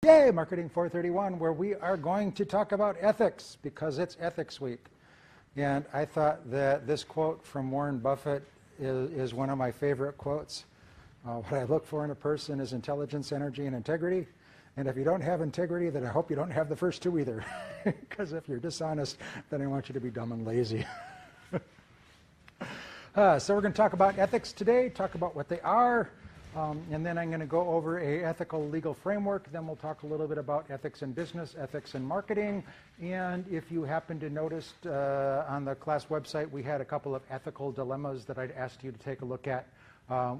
Yay, Marketing 431, where we are going to talk about ethics because it's Ethics Week. And I thought that this quote from Warren Buffett is one of my favorite quotes. What I look for in a person is intelligence, energy, and integrity. And if you don't have integrity, then I hope you don't have the first two either. Because if you're dishonest, then I want you to be dumb and lazy. So we're going to talk about ethics today, talk about what they are, and then I'm going to go over a ethical legal framework. Then we'll talk a little bit about ethics in business, ethics in marketing, and if you happen to notice on the class website, we had a couple of ethical dilemmas that I'd asked you to take a look at.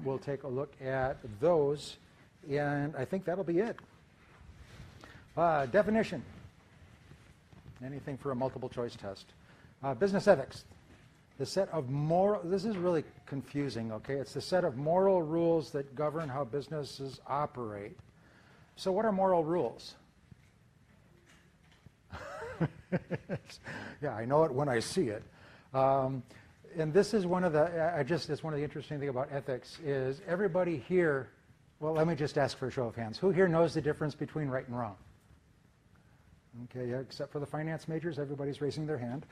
We'll take a look at those, and I think that'll be it. Definition. Anything for a multiple choice test. Business ethics. The set of moral, this is really confusing, okay? It's the set of moral rules that govern how businesses operate. So what are moral rules? Yeah, I know it when I see it. And this is one of the, it's one of the interesting things about ethics is everybody here, well, let me just ask for a show of hands. Who here knows the difference between right and wrong? Okay, yeah, except for the finance majors, everybody's raising their hand.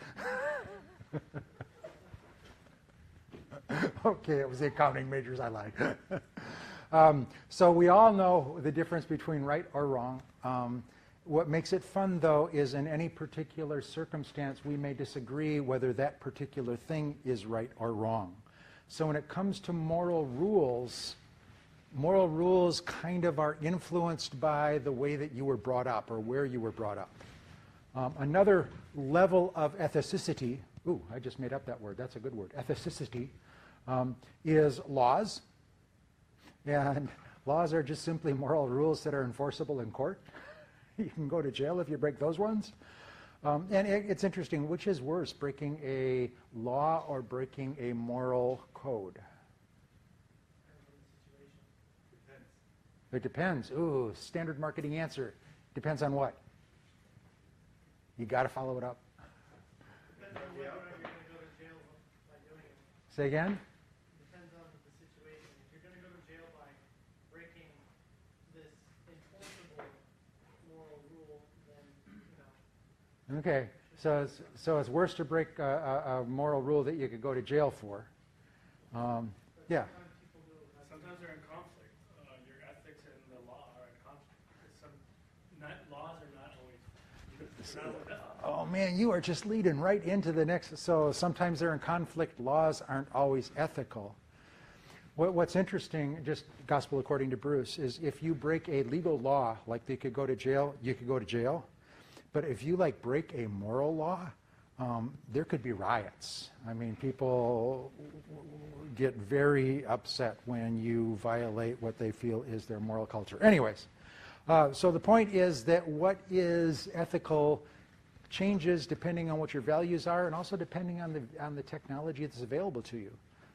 Okay, it was the accounting majors, I lied. So we all know the difference between right or wrong. What makes it fun, though, is in any particular circumstance, we may disagree whether that particular thing is right or wrong. So when it comes to moral rules kind of are influenced by the way that you were brought up or where you were brought up. Another level of ethicity, ooh, I just made up that word, that's a good word, ethicity, is laws. And laws are just simply moral rules that are enforceable in court. You can go to jail if you break those ones. And it's interesting, which is worse, breaking a law or breaking a moral code? It depends. Ooh, standard marketing answer. Depends on what? You got to follow it up. Depends on whether or not you're going to go to jail by doing it. Say again? Depends on the situation. If you're going to go to jail by breaking this enforceable moral rule, then, you know. Okay, so it's worse to break a moral rule that you could go to jail for. Yeah. Sometimes they're in conflict. Your ethics and the law are in conflict. Laws are not always. Oh man, you are just leading right into the next. So sometimes they're in conflict. Laws aren't always ethical. What's interesting, just gospel according to Bruce, is if you break a legal law, like they could go to jail, you could go to jail. But if you break a moral law, there could be riots. I mean, people get very upset when you violate what they feel is their moral culture. Anyways, so the point is that what is ethical changes depending on what your values are and also depending on the technology that's available to you.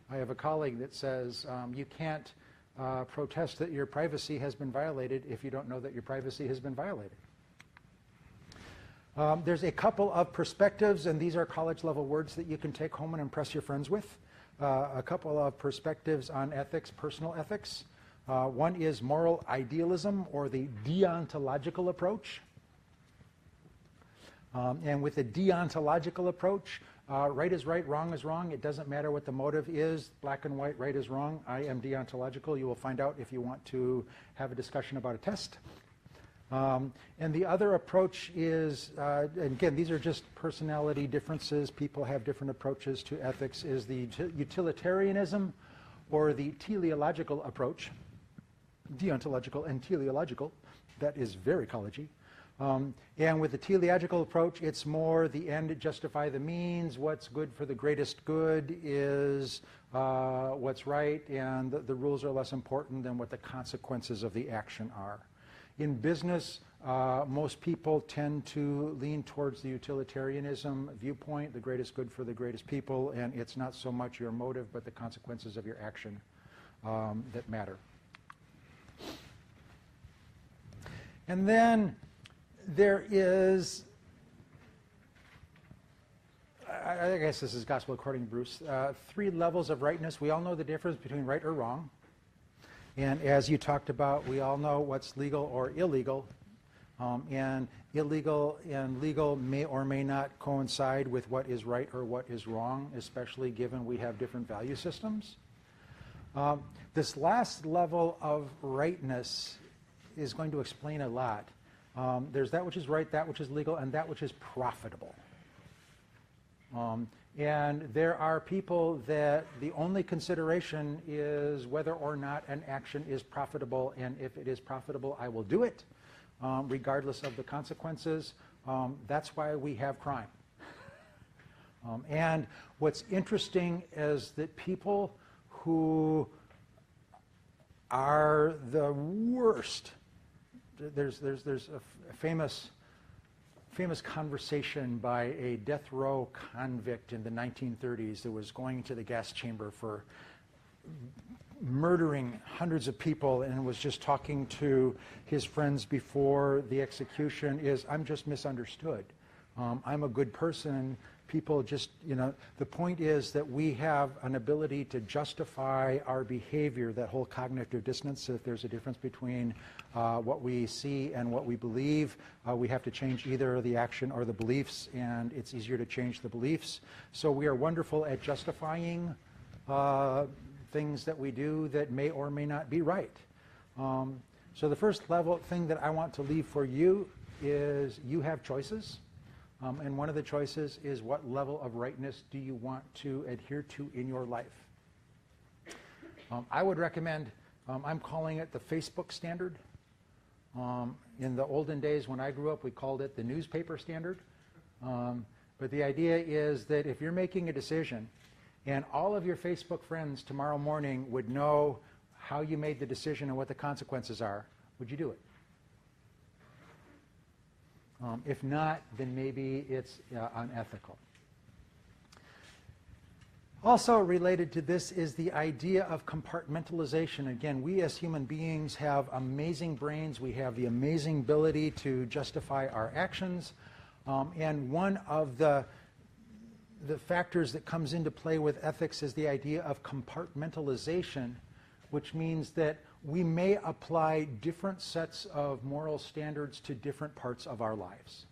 I have a colleague that says you can't protest that your privacy has been violated if you don't know that your privacy has been violated. There's a couple of perspectives, and these are college-level words that you can take home and impress your friends with. A couple of perspectives on ethics, personal ethics. One is moral idealism, or the deontological approach. And with the deontological approach, right is right, wrong is wrong. It doesn't matter what the motive is, black and white, right is wrong. I am deontological. You will find out if you want to have a discussion about a test. And the other approach is, again, these are just personality differences. People have different approaches to ethics, is the utilitarianism or the teleological approach. Deontological and teleological. That is very college-y. And with the teleological approach, it's more the end justify the means. What's good for the greatest good is what's right, and the rules are less important than what the consequences of the action are. In business, most people tend to lean towards the utilitarianism viewpoint, the greatest good for the greatest people, and it's not so much your motive, but the consequences of your action that matter. And then there is, I guess this is gospel according to Bruce, 3 levels of rightness. We all know the difference between right or wrong. And as you talked about, we all know what's legal or illegal. And illegal and legal may or may not coincide with what is right or what is wrong, especially given we have different value systems. This last level of rightness is going to explain a lot. There's that which is right, that which is legal, and that which is profitable. And there are people that the only consideration is whether or not an action is profitable, and if it is profitable, I will do it, regardless of the consequences. That's why we have crime. And what's interesting is that people who are the worst, there's a famous conversation by a death row convict in the 1930s that was going to the gas chamber for murdering hundreds of people and was just talking to his friends before the execution is, I'm just misunderstood. I'm a good person. People just, the point is that we have an ability to justify our behavior, that whole cognitive dissonance. If there's a difference between what we see and what we believe, we have to change either the action or the beliefs, and it's easier to change the beliefs. So we are wonderful at justifying things that we do that may or may not be right. So the first level thing that I want to leave for you is you have choices. And one of the choices is what level of rightness do you want to adhere to in your life. I would recommend, I'm calling it the Facebook standard. In the olden days when I grew up, we called it the newspaper standard. But the idea is that if you're making a decision and all of your Facebook friends tomorrow morning would know how you made the decision and what the consequences are, would you do it? If not, then maybe it's unethical. Also related to this is the idea of compartmentalization. Again, we as human beings have amazing brains. We have the amazing ability to justify our actions. And one of the factors that comes into play with ethics is the idea of compartmentalization, which means that we may apply different sets of moral standards to different parts of our lives.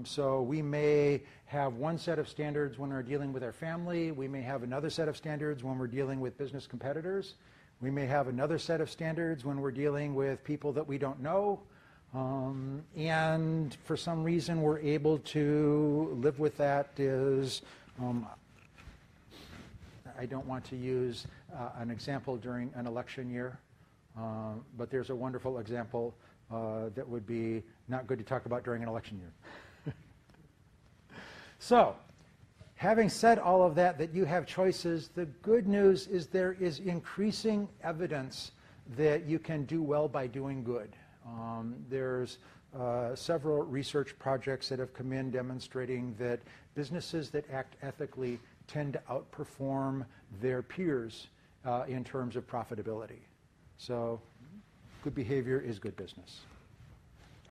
So we may have one set of standards when we're dealing with our family. We may have another set of standards when we're dealing with business competitors. We may have another set of standards when we're dealing with people that we don't know. And for some reason we're able to live with that. I don't want to use an example during an election year, but there's a wonderful example that would be not good to talk about during an election year. So, having said all of that, that you have choices, the good news is there is increasing evidence that you can do well by doing good. There's several research projects that have come in demonstrating that businesses that act ethically tend to outperform their peers in terms of profitability. So good behavior is good business.